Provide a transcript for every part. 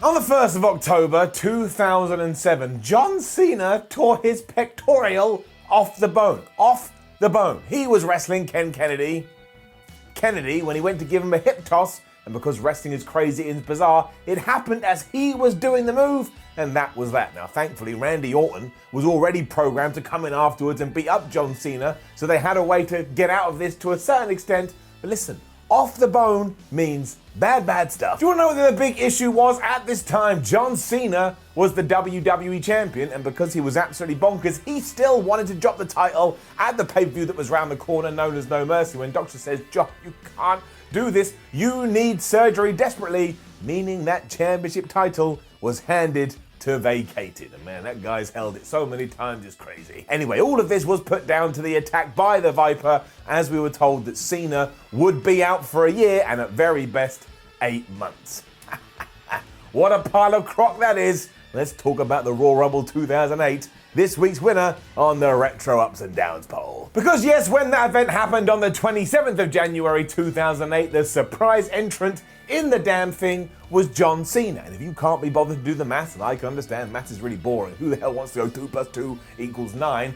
On the 1st of October 2007, John Cena tore his pectoral off the bone. Off the bone. He was wrestling Ken Kennedy. Kennedy, when he went to give him a hip toss, and because wrestling is crazy and bizarre, it happened as he was doing the move, and that was that. Now, thankfully, Randy Orton was already programmed to come in afterwards and beat up John Cena, so they had a way to get out of this to a certain extent. But listen, off the bone means bad stuff. Do you want to know what the big issue was at this time? John Cena was the WWE champion, and because he was absolutely bonkers, he still wanted to drop the title at the pay-per-view that was round the corner, known as No Mercy, when Doctor says, John, you can't do this. You need surgery desperately, meaning that championship title was handed to vacated. And man, that guy's held it so many times, it's crazy. Anyway, all of this was put down to the attack by the Viper, as we were told that Cena would be out for a year and at very best 8 months. What a pile of crock that is. Let's talk about the Royal Rumble 2008. This week's winner on the Retro Ups and Downs poll. Because yes, when that event happened on the 27th of January 2008, the surprise entrant in the damn thing was John Cena. And if you can't be bothered to do the maths, and I can understand maths is really boring. Who the hell wants to go 2 + 2 = 9?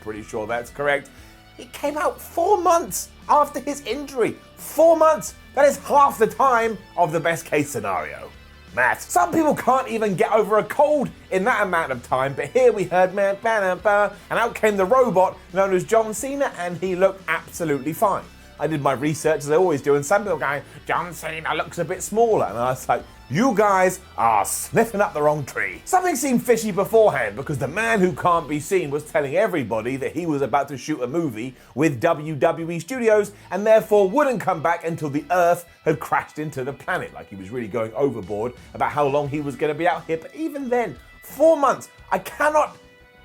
Pretty sure that's correct. It came out 4 months after his injury. 4 months! That is half the time of the best case scenario. Maths. Some people can't even get over a cold in that amount of time, but here we heard man, and out came the robot known as John Cena, and he looked absolutely fine. I did my research as I always do, and some people going, John Cena looks a bit smaller, and I was like, you guys are sniffing up the wrong tree. Something seemed fishy beforehand because the man who can't be seen was telling everybody that he was about to shoot a movie with WWE Studios and therefore wouldn't come back until the Earth had crashed into the planet. Like he was really going overboard about how long he was going to be out here. But even then, 4 months, I cannot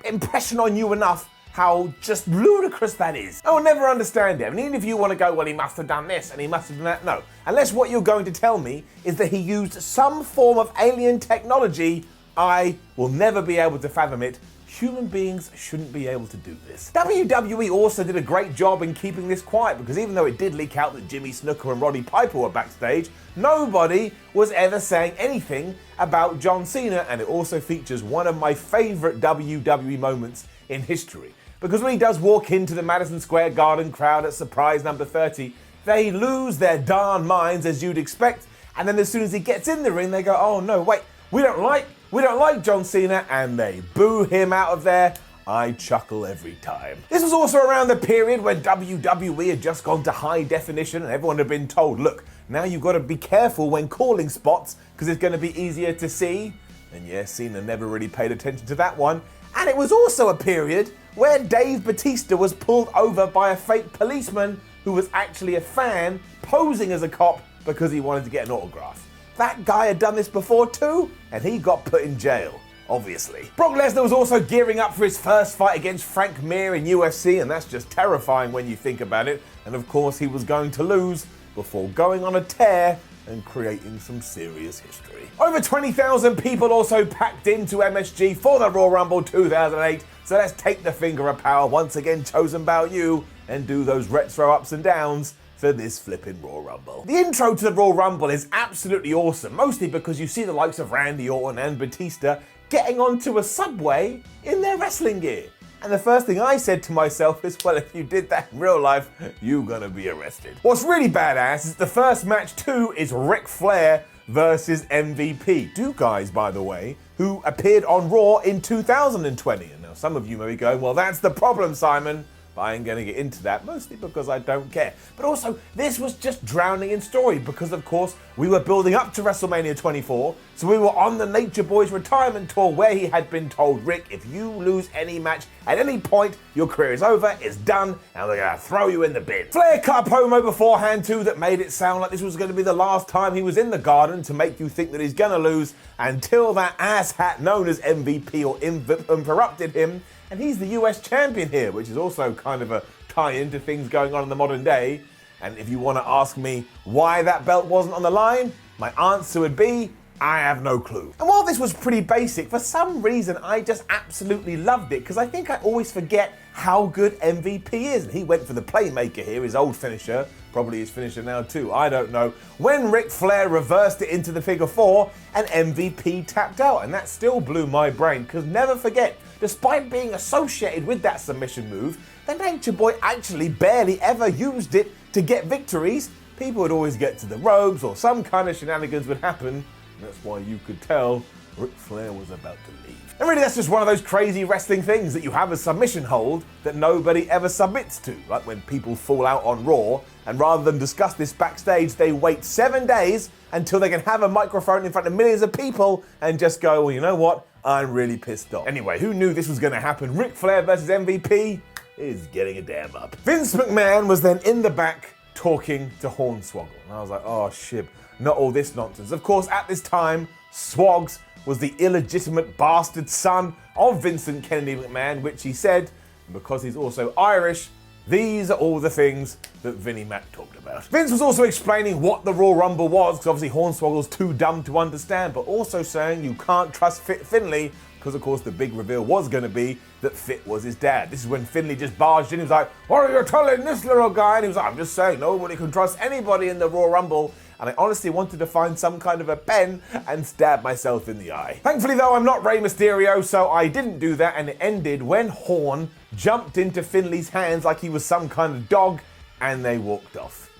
impression on you enough how just ludicrous that is. I will never understand it. I mean, even if you want to go, well, he must have done this and he must have done that. No. Unless what you're going to tell me is that he used some form of alien technology, I will never be able to fathom it. Human beings shouldn't be able to do this. WWE also did a great job in keeping this quiet because even though it did leak out that Jimmy Snuka and Roddy Piper were backstage, nobody was ever saying anything about John Cena, and it also features one of my favorite WWE moments in history. Because when he does walk into the Madison Square Garden crowd at surprise number 30, they lose their darn minds as you'd expect, and then as soon as he gets in the ring, they go, oh no, wait, we don't like John Cena, and they boo him out of there. I chuckle every time. This was also around the period when WWE had just gone to high definition and everyone had been told, look, now you've got to be careful when calling spots because it's going to be easier to see. And yeah, Cena never really paid attention to that one. And it was also a period where Dave Bautista was pulled over by a fake policeman who was actually a fan posing as a cop because he wanted to get an autograph. That guy had done this before too, and he got put in jail, obviously. Brock Lesnar was also gearing up for his first fight against Frank Mir in UFC, and that's just terrifying when you think about it. And of course, he was going to lose before going on a tear and creating some serious history. Over 20,000 people also packed into MSG for the Royal Rumble 2008, so let's take the finger of power once again chosen by you and do those retro ups and downs for this flipping Royal Rumble. The intro to the Royal Rumble is absolutely awesome, mostly because you see the likes of Randy Orton and Batista getting onto a subway in their wrestling gear. And the first thing I said to myself is, well, if you did that in real life, you're gonna be arrested. What's really badass is the first match too is Ric Flair versus MVP. Two guys, by the way, who appeared on Raw in 2020. And now some of you may be going, well, that's the problem, Simon. But I ain't going to get into that, mostly because I don't care. But also, this was just drowning in story because, of course, we were building up to WrestleMania 24, so we were on the Nature Boys retirement tour where he had been told, Rick, if you lose any match at any point, your career is over, it's done, and we're going to throw you in the bin. Flair cut a promo beforehand, too, that made it sound like this was going to be the last time he was in the Garden to make you think that he's going to lose until that asshat known as MVP or interrupted him. And he's the US champion here, which is also kind of a tie-in to things going on in the modern day. And if you want to ask me why that belt wasn't on the line, my answer would be, I have no clue. And while this was pretty basic, for some reason I just absolutely loved it, because I think I always forget how good MVP is. And he went for the playmaker here, his old finisher, probably his finisher now too, I don't know. When Ric Flair reversed it into the figure four, and MVP tapped out, and that still blew my brain, because never forget, despite being associated with that submission move, the Nature Boy actually barely ever used it to get victories. People would always get to the ropes, or some kind of shenanigans would happen. That's why you could tell Ric Flair was about to leave. And really, that's just one of those crazy wrestling things that you have a submission hold that nobody ever submits to. Like when people fall out on Raw, and rather than discuss this backstage, they wait 7 days until they can have a microphone in front of millions of people and just go, well, you know what? I'm really pissed off. Anyway, who knew this was going to happen? Ric Flair versus MVP is getting a damn up. Vince McMahon was then in the back talking to Hornswoggle. And I was like, oh shit. Not all this nonsense. Of course, at this time, Swogs was the illegitimate bastard son of Vincent Kennedy McMahon, which he said, because he's also Irish, these are all the things that Vinnie Mac talked about. Vince was also explaining what the Royal Rumble was, because obviously Hornswoggle's too dumb to understand, but also saying you can't trust Finlay, because of course the big reveal was going to be that Fit was his dad. This is when Finlay just barged in. He was like, what are you telling this little guy? And he was like, I'm just saying nobody can trust anybody in the Royal Rumble. And I honestly wanted to find some kind of a pen and stab myself in the eye. Thankfully though, I'm not Rey Mysterio, so I didn't do that, and it ended when Horn jumped into Finlay's hands like he was some kind of dog, and they walked off.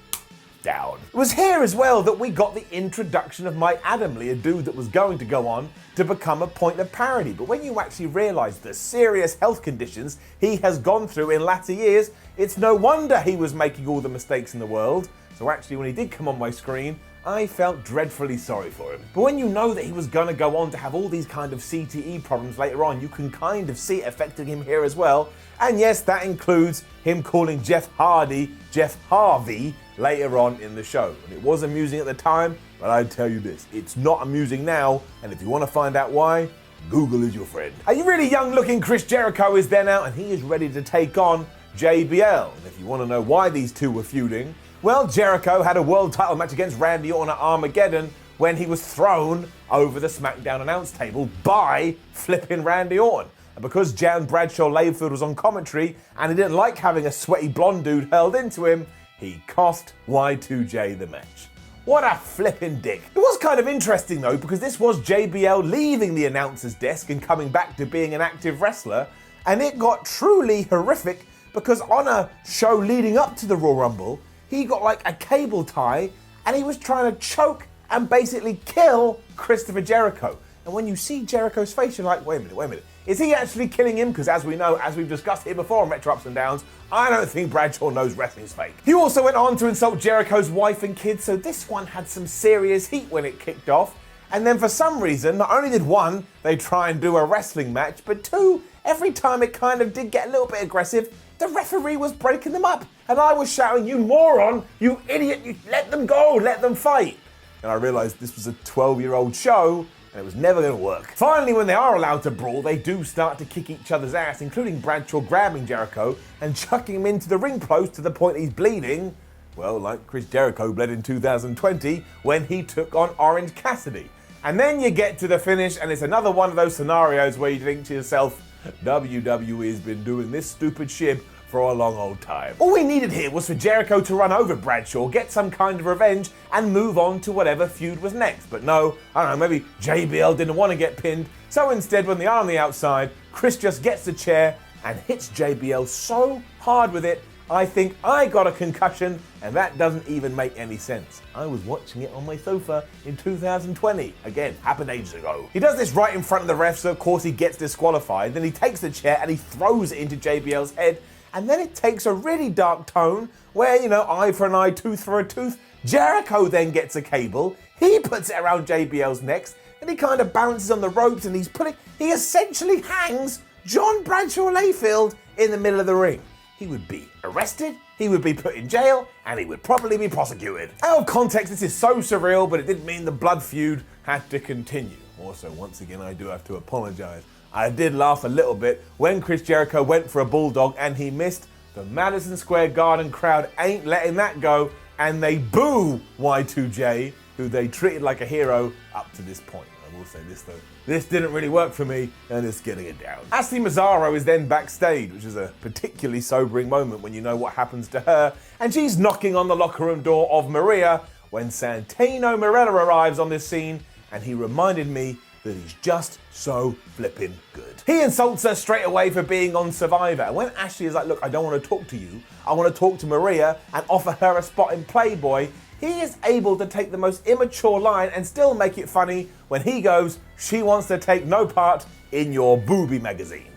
Down. It was here as well that we got the introduction of Mike Adamle, a dude that was going to go on to become a point of parody. But when you actually realise the serious health conditions he has gone through in latter years, it's no wonder he was making all the mistakes in the world. So actually, when he did come on my screen, I felt dreadfully sorry for him. But when you know that he was going to go on to have all these kind of CTE problems later on, you can kind of see it affecting him here as well. And yes, that includes him calling Jeff Hardy Jeff Harvey later on in the show. And it was amusing at the time, but I tell you this, it's not amusing now. And if you want to find out why, Google is your friend. A really young looking Chris Jericho is then out, and he is ready to take on JBL. And if you want to know why these two were feuding, well, Jericho had a world title match against Randy Orton at Armageddon when he was thrown over the SmackDown announce table by flipping Randy Orton. And because Jan Bradshaw Layfield was on commentary and he didn't like having a sweaty blonde dude hurled into him, he cost Y2J the match. What a flipping dick. It was kind of interesting though, because this was JBL leaving the announcer's desk and coming back to being an active wrestler, and it got truly horrific because on a show leading up to the Royal Rumble, he got like a cable tie and he was trying to choke and basically kill Christopher Jericho. And when you see Jericho's face, you're like, wait a minute. Is he actually killing him? Because as we know, as we've discussed here before on Retro Ups and Downs, I don't think Bradshaw knows wrestling's fake. He also went on to insult Jericho's wife and kids, so this one had some serious heat when it kicked off. And then for some reason, not only did one, they try and do a wrestling match, but two, every time it kind of did get a little bit aggressive, the referee was breaking them up. And I was shouting, you moron, you idiot, you let them go, let them fight. And I realized this was a 12-year-old show, and it was never going to work. Finally, when they are allowed to brawl, they do start to kick each other's ass, including Bradshaw grabbing Jericho and chucking him into the ring post to the point he's bleeding. Well, like Chris Jericho bled in 2020 when he took on Orange Cassidy. And then you get to the finish, and it's another one of those scenarios where you think to yourself, WWE has been doing this stupid shit for a long old time. All we needed here was for Jericho to run over Bradshaw, get some kind of revenge, and move on to whatever feud was next. But no, I don't know, maybe JBL didn't want to get pinned, so instead when they are on the outside, Chris just gets the chair and hits JBL so hard with it, I think I got a concussion, and that doesn't even make any sense. I was watching it on my sofa in 2020. Again, happened ages ago. He does this right in front of the ref, so of course he gets disqualified. Then he takes the chair and he throws it into JBL's head, and then it takes a really dark tone where, you know, eye for an eye, tooth for a tooth. Jericho then gets a cable, he puts it around JBL's neck, and he kind of balances on the ropes and he essentially hangs John Bradshaw Layfield in the middle of the ring. He would be arrested, he would be put in jail, and he would probably be prosecuted. Out of context, this is so surreal, but it didn't mean the blood feud had to continue. Also, once again, I do have to apologize. I did laugh a little bit when Chris Jericho went for a bulldog and he missed. The Madison Square Garden crowd ain't letting that go, and they boo Y2J, who who they treated like a hero up to this point. I will say this though, this didn't really work for me, and it's getting it down. Ashley Mazzaro is then backstage, which is a particularly sobering moment when you know what happens to her, and she's knocking on the locker room door of Maria when Santino Marella arrives on this scene, and he reminded me that he's just so flippin' good. He insults her straight away for being on Survivor, and when Ashley is like, look, I don't want to talk to you, I want to talk to Maria, and offer her a spot in Playboy, he is able to take the most immature line and still make it funny when he goes, she wants to take no part in your booby magazine.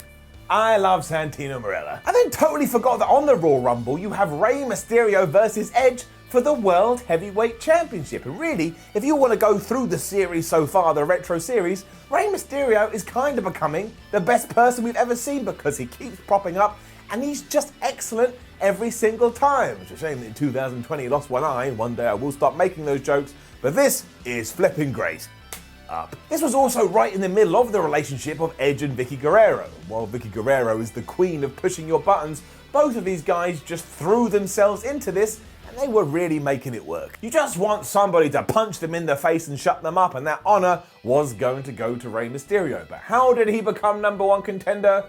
I love Santino Marella. I then totally forgot that on the Royal Rumble, you have Rey Mysterio versus Edge for the World Heavyweight Championship. And really, if you want to go through the series so far, the retro series, Rey Mysterio is kind of becoming the best person we've ever seen because he keeps popping up and he's just excellent every single time. It's a shame that in 2020 he lost one eye. One day I will stop making those jokes, but this is flipping great. Up. This was also right in the middle of the relationship of Edge and Vicky Guerrero. While Vicky Guerrero is the queen of pushing your buttons, both of these guys just threw themselves into this and they were really making it work. You just want somebody to punch them in the face and shut them up, and that honor was going to go to Rey Mysterio. But how did he become #1 contender?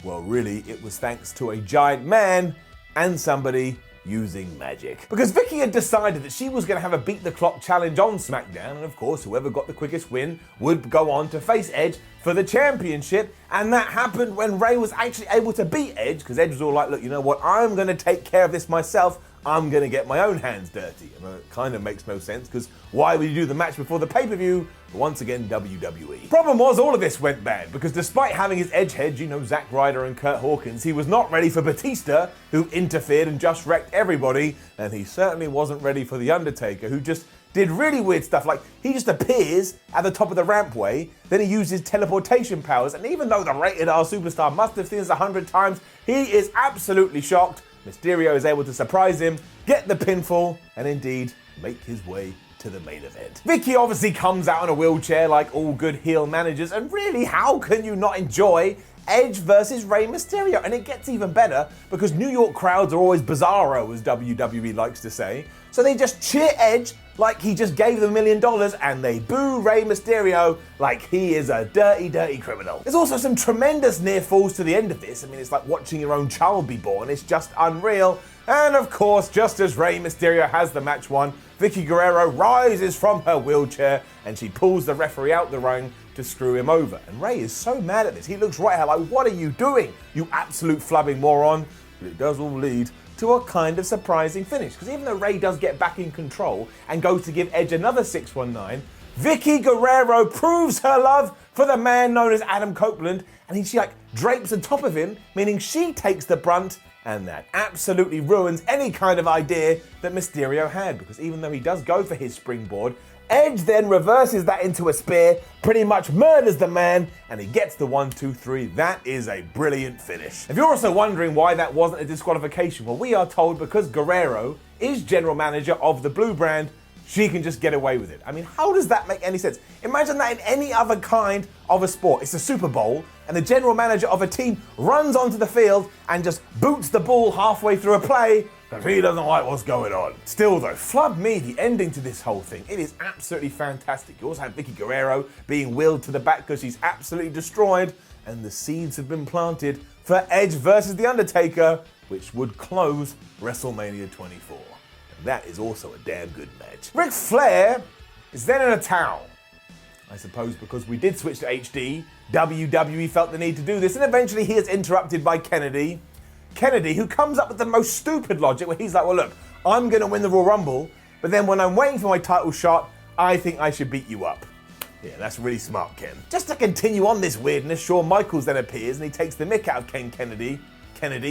Well, really, it was thanks to a giant man and somebody using magic. Because Vicky had decided that she was going to have a beat the clock challenge on SmackDown, and of course whoever got the quickest win would go on to face Edge for the championship, and that happened when Rey was actually able to beat Edge, because Edge was all like, look, you know what, I'm going to take care of this myself, I'm going to get my own hands dirty. And it kind of makes no sense, because why would you do the match before the pay-per-view? But once again, WWE. Problem was, all of this went bad, because despite having his edge heads, you know, Zack Ryder and Kurt Hawkins, he was not ready for Batista, who interfered and just wrecked everybody, and he certainly wasn't ready for The Undertaker, who just did really weird stuff, like he just appears at the top of the rampway, then he uses teleportation powers, and even though the rated R superstar must have seen this 100 times, he is absolutely shocked. Mysterio is able to surprise him, get the pinfall, and indeed make his way to the main event. Vicky obviously comes out in a wheelchair like all good heel managers, and really, how can you not enjoy Edge versus Rey Mysterio? And it gets even better because New York crowds are always bizarro, as WWE likes to say. So they just cheer Edge like he just gave them $1 million, and they boo Rey Mysterio like he is a dirty, dirty criminal. There's also some tremendous near falls to the end of this. I mean, it's like watching your own child be born. It's just unreal. And of course, just as Rey Mysterio has the match won, Vicky Guerrero rises from her wheelchair and she pulls the referee out the ring to screw him over. And Rey is so mad at this. He looks right at her like, what are you doing, you absolute flubbing moron? But it does all lead to a kind of surprising finish. Because even though Rey does get back in control and goes to give Edge another 619, Vicky Guerrero proves her love for the man known as Adam Copeland, and she like drapes on top of him, meaning she takes the brunt, and that absolutely ruins any kind of idea that Mysterio had, because even though he does go for his springboard, Edge then reverses that into a spear, pretty much murders the man, and he gets the 1, 2, 3. That is a brilliant finish. If you're also wondering why that wasn't a disqualification, well, we are told because Guerrero is general manager of the Blue brand, she can just get away with it. I mean, how does that make any sense? Imagine that in any other kind of a sport. It's a Super Bowl, and the general manager of a team runs onto the field and just boots the ball halfway through a play because he doesn't like what's going on. Still though, flub me, the ending to this whole thing, it is absolutely fantastic. You also have Vicky Guerrero being willed to the back because she's absolutely destroyed, and the seeds have been planted for Edge versus The Undertaker, which would close WrestleMania 24. That is also a damn good match. Ric Flair is then in a towel. I suppose because we did switch to HD, WWE felt the need to do this, and eventually he is interrupted by Kennedy. Kennedy, who comes up with the most stupid logic, where he's like, well look, I'm going to win the Royal Rumble, but then when I'm waiting for my title shot, I think I should beat you up. Yeah, that's really smart, Ken. Just to continue on this weirdness, Shawn Michaels then appears and he takes the mick out of Kennedy,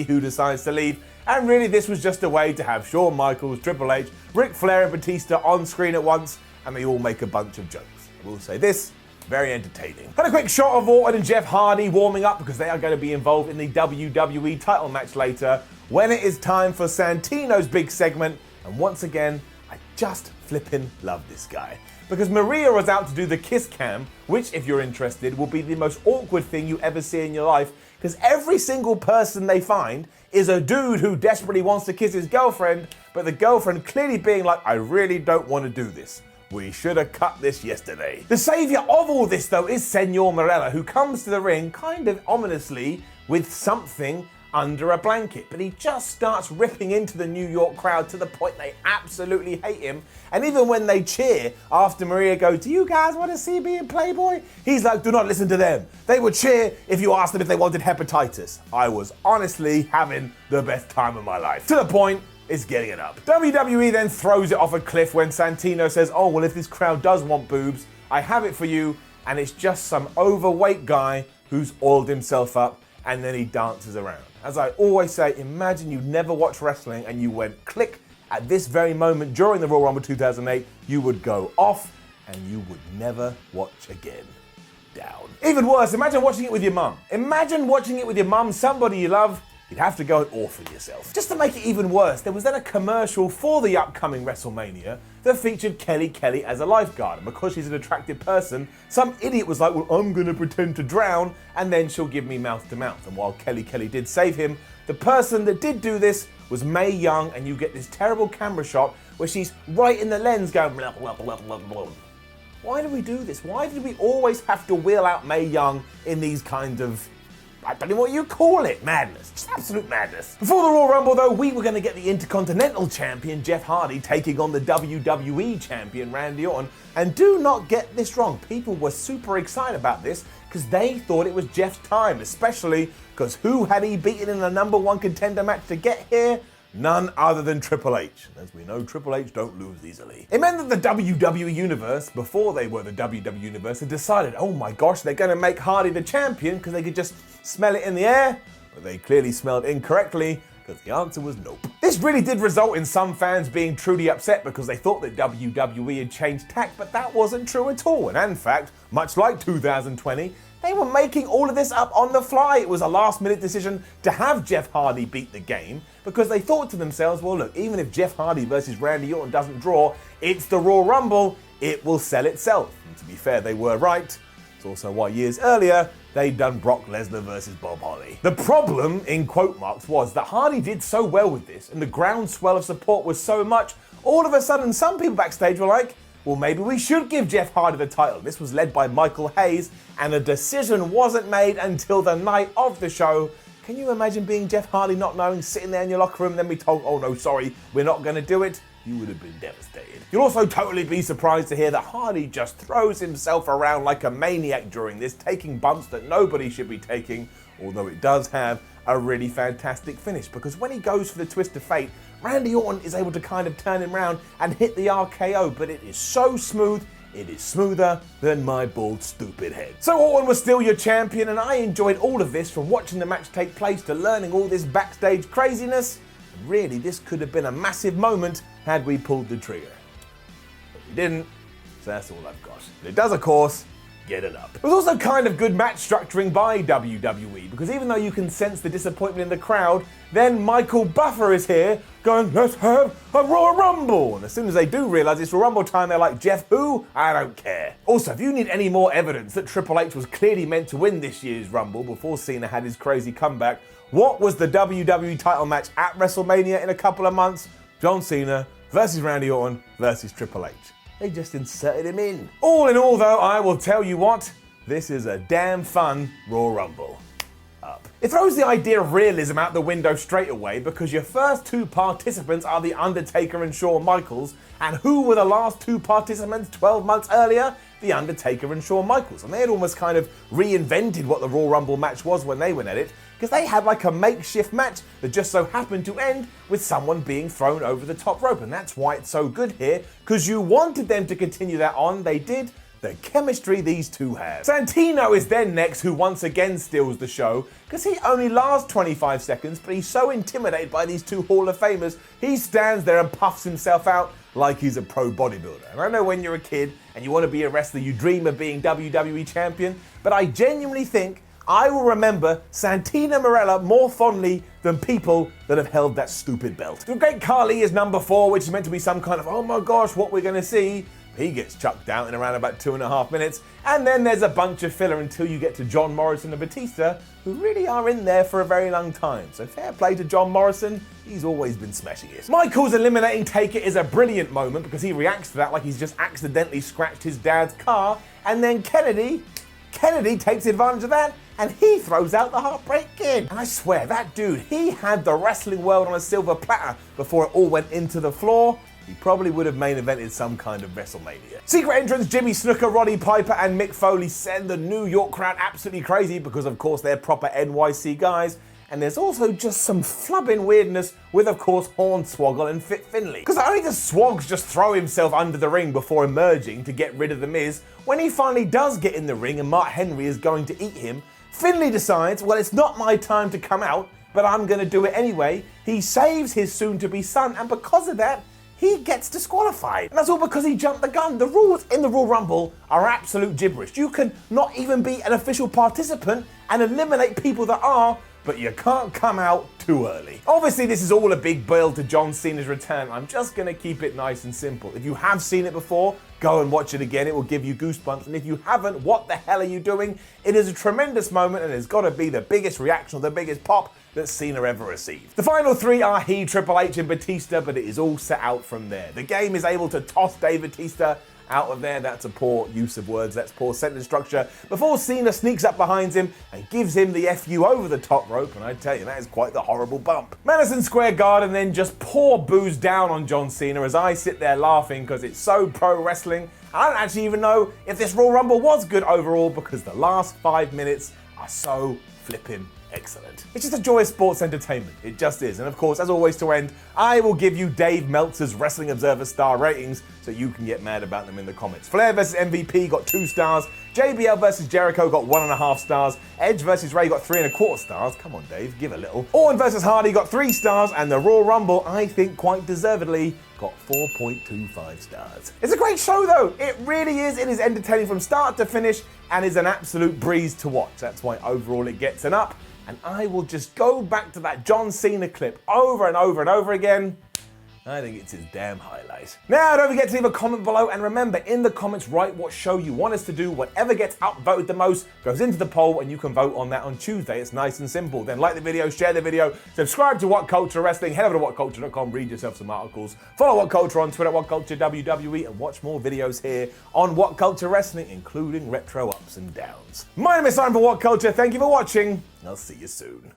who decides to leave. And really, this was just a way to have Shawn Michaels, Triple H, Ric Flair and Batista on screen at once, and they all make a bunch of jokes. I will say this, very entertaining. And a quick shot of Orton and Jeff Hardy warming up because they are going to be involved in the WWE title match later, when it is time for Santino's big segment. And once again, I just flippin' love this guy. Because Maria was out to do the kiss cam, which, if you're interested, will be the most awkward thing you ever see in your life, because every single person they find is a dude who desperately wants to kiss his girlfriend, but the girlfriend clearly being like, I really don't want to do this. We should have cut this yesterday. The savior of all this, though, is Senor Morella, who comes to the ring kind of ominously with something under a blanket, but he just starts ripping into the New York crowd to the point they absolutely hate him. And even when they cheer after Maria goes, "Do you guys want to see me in Playboy?" he's like, "Do not listen to them. They would cheer if you asked them if they wanted hepatitis." I was honestly having the best time of my life. To the point, it's getting it up. WWE then throws it off a cliff when Santino says, "Oh, well, if this crowd does want boobs, I have it for you." And it's just some overweight guy who's oiled himself up, and then he dances around. As I always say, imagine you never watched wrestling and you went click at this very moment during the Royal Rumble 2008, you would go off and you would never watch again. Down. Even worse, imagine watching it with your mum. Imagine watching it with your mum, somebody you love. You'd have to go and orphan yourself. Just to make it even worse, there was then a commercial for the upcoming WrestleMania that featured Kelly as a lifeguard. And because she's an attractive person, some idiot was like, "Well, I'm gonna pretend to drown and then she'll give me mouth to mouth." And while Kelly did save him, the person that did do this was Mae Young, and you get this terrible camera shot where she's right in the lens going, blah, blah, blah, blah, blah. Why do we do this? Why did we always have to wheel out Mae Young in these kind of, I don't know what you call it, madness. Just absolute madness. Before the Royal Rumble, though, we were going to get the Intercontinental Champion, Jeff Hardy, taking on the WWE Champion, Randy Orton. And do not get this wrong, people were super excited about this because they thought it was Jeff's time, especially because who had he beaten in a #1 contender match to get here? None other than Triple H. As we know, Triple H don't lose easily. It meant that the WWE Universe, before they were the WWE Universe, had decided, oh my gosh, they're going to make Hardy the champion because they could just smell it in the air. But they clearly smelled incorrectly because the answer was nope. This really did result in some fans being truly upset because they thought that WWE had changed tack, but that wasn't true at all. And in fact, much like 2020, they were making all of this up on the fly. It was a last-minute decision to have Jeff Hardy beat the game because they thought to themselves, well, look, even if Jeff Hardy versus Randy Orton doesn't draw, it's the Royal Rumble, it will sell itself. And to be fair, they were right. It's also why years earlier, they'd done Brock Lesnar versus Bob Holly. The problem, in quote marks, was that Hardy did so well with this, and the groundswell of support was so much, all of a sudden some people backstage were like, well, maybe we should give Jeff Hardy the title. This was led by Michael Hayes, and a decision wasn't made until the night of the show. Can you imagine being Jeff Hardy, not knowing, sitting there in your locker room, and then be told, oh no, sorry, we're not going to do it? You would have been devastated. You'll also totally be surprised to hear that Hardy just throws himself around like a maniac during this, taking bumps that nobody should be taking, although it does have a really fantastic finish, because when he goes for the twist of fate, Randy Orton is able to kind of turn him around and hit the RKO, but it is so smooth, it is smoother than my bald, stupid head. So Orton was still your champion, and I enjoyed all of this, from watching the match take place to learning all this backstage craziness. And really, this could have been a massive moment had we pulled the trigger. But we didn't, so that's all I've got. But it does, of course, get it up. It was also kind of good match structuring by WWE, because even though you can sense the disappointment in the crowd, then Michael Buffer is here going, let's have a Royal Rumble. And as soon as they do realize it's Royal Rumble time, they're like, Jeff who? I don't care. Also, if you need any more evidence that Triple H was clearly meant to win this year's Rumble before Cena had his crazy comeback, what was the WWE title match at WrestleMania in a couple of months? John Cena versus Randy Orton versus Triple H. They just inserted him in. All in all, though, I will tell you what, this is a damn fun Royal Rumble. Up. It throws the idea of realism out the window straight away, because your first two participants are The Undertaker and Shawn Michaels, and who were the last two participants 12 months earlier? The Undertaker and Shawn Michaels. And they had almost kind of reinvented what the Royal Rumble match was when they went at it, because they had like a makeshift match that just so happened to end with someone being thrown over the top rope. And that's why it's so good here, because you wanted them to continue that on. They did. The chemistry these two have. Santino is then next, who once again steals the show, because he only lasts 25 seconds, but he's so intimidated by these two Hall of Famers, he stands there and puffs himself out like he's a pro bodybuilder. And I know when you're a kid and you want to be a wrestler, you dream of being WWE champion, but I genuinely think I will remember Santino Marella more fondly than people that have held that stupid belt. The Great Khali is number 4, which is meant to be some kind of, oh my gosh, what we're going to see. He gets chucked out in around about 2.5 minutes, and then there's a bunch of filler until you get to John Morrison and Batista, who really are in there for a very long time. So fair play to John Morrison, he's always been smashing it. Michaels eliminating Taker is a brilliant moment because he reacts to that like he's just accidentally scratched his dad's car, and then Kennedy takes advantage of that, and he throws out the Heartbreak Kid. And I swear, that dude, he had the wrestling world on a silver platter before it all went into the floor. He probably would have main evented some kind of WrestleMania. Secret entrants Jimmy Snuka, Roddy Piper, and Mick Foley send the New York crowd absolutely crazy because, of course, they're proper NYC guys. And there's also just some flubbing weirdness with, of course, Hornswoggle and Fit Finlay. Because not only does Swogs just throw himself under the ring before emerging to get rid of The Miz, when he finally does get in the ring and Mark Henry is going to eat him, Finlay decides, well, it's not my time to come out, but I'm going to do it anyway. He saves his soon-to-be son, and because of that, he gets disqualified. And that's all because he jumped the gun. The rules in the Royal Rumble are absolute gibberish. You can not even be an official participant and eliminate people that are, but you can't come out too early. Obviously, this is all a big build to John Cena's return. I'm just gonna keep it nice and simple. If you have seen it before, go and watch it again. It will give you goosebumps. And if you haven't, what the hell are you doing? It is a tremendous moment, and it's gotta be the biggest reaction or the biggest pop that Cena ever received. The final three are he, Triple H, and Batista, but it is all set out from there. The game is able to toss Dave Batista out of there. That's a poor use of words, that's poor sentence structure, before Cena sneaks up behind him and gives him the FU over the top rope, and I tell you, that is quite the horrible bump. Madison Square Garden then just pour booze down on John Cena as I sit there laughing because it's so pro wrestling. I don't actually even know if this Royal Rumble was good overall because the last 5 minutes are so flipping excellent. It's just a joy of sports entertainment. It just is. And of course, as always to end, I will give you Dave Meltzer's Wrestling Observer star ratings so you can get mad about them in the comments. Flair vs MVP got 2 stars. JBL vs Jericho got 1.5 stars. Edge vs Rey got 3.25 stars. Come on, Dave, give a little. Orton vs Hardy got 3 stars. And the Royal Rumble, I think quite deservedly, got 4.25 stars. It's a great show though. It really is. It is entertaining from start to finish and is an absolute breeze to watch. That's why overall it gets an up. And I will just go back to that John Cena clip over and over and over again. I think it's his damn highlight. Now, don't forget to leave a comment below, and remember, in the comments, write what show you want us to do. Whatever gets upvoted the most goes into the poll, and you can vote on that on Tuesday. It's nice and simple. Then like the video, share the video, subscribe to What Culture Wrestling, head over to whatculture.com, read yourself some articles, follow What Culture on Twitter, What Culture WWE, and watch more videos here on What Culture Wrestling, including retro ups and downs. My name is Simon for What Culture. Thank you for watching. I'll see you soon.